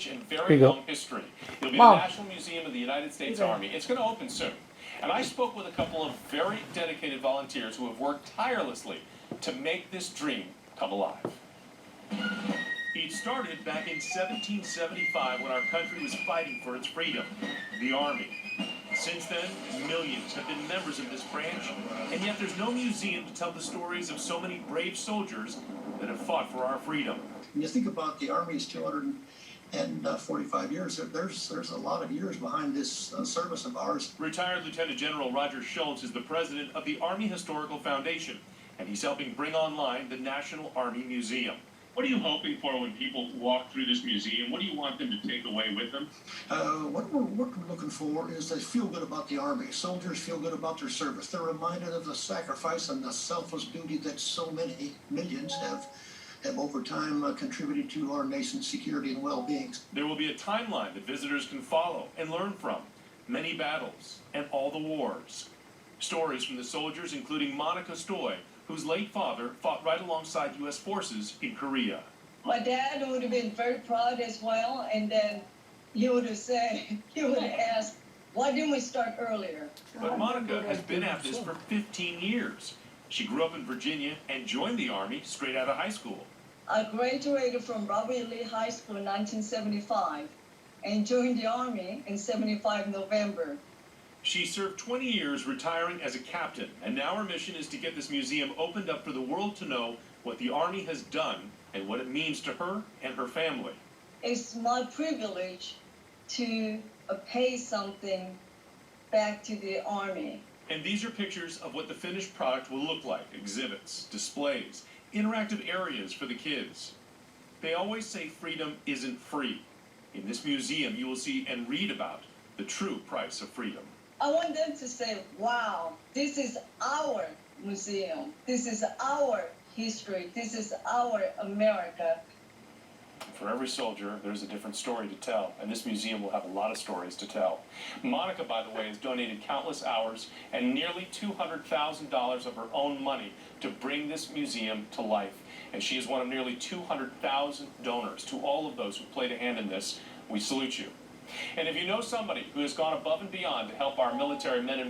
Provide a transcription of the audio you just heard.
rich and very long history. It'll be the National Museum of the United States Army. It's going to open soon. And I spoke with a couple of very dedicated volunteers who have worked tirelessly to make this dream come alive. It started back in 1775 when our country was fighting for its freedom, the Army. Since then, millions have been members of this branch, and yet there's no museum to tell the stories of so many brave soldiers that have fought for our freedom. When you think about the Army's 245 years, there's a lot of years behind this service of ours. Retired Lieutenant General Roger Schultz is the president of the Army Historical Foundation, and he's helping bring online the National Army Museum. What are you hoping for when people walk through this museum? What do you want them to take away with them? What we're looking for is they feel good about the Army. Soldiers feel good about their service. They're reminded of the sacrifice and the selfless duty that so many millions have over time contributed to our nation's security and well-being. There will be a timeline that visitors can follow and learn from. Many battles and all the wars. Stories from the soldiers, including Monika Stoy, whose late father fought right alongside U.S. forces in Korea. My dad would have been very proud as well, and then he would have asked, why didn't we start earlier? But Monika has been at this for 15 years. She grew up in Virginia and joined the Army straight out of high school. I graduated from Robert E. Lee High School in 1975 and joined the Army in 75 November. She served 20 years retiring as a captain, and now her mission is to get this museum opened up for the world to know what the Army has done and what it means to her and her family. It's my privilege to pay something back to the Army. And these are pictures of what the finished product will look like: exhibits, displays, interactive areas for the kids. They always say freedom isn't free. In this museum, you will see and read about the true price of freedom. I want them to say, wow, this is our museum. This is our history. This is our America. For every soldier, there's a different story to tell, and this museum will have a lot of stories to tell. Monika, by the way, has donated countless hours and nearly $200,000 of her own money to bring this museum to life. And she is one of nearly 200,000 donors. To all of those who played a hand in this, we salute you. And if you know somebody who has gone above and beyond to help our military men and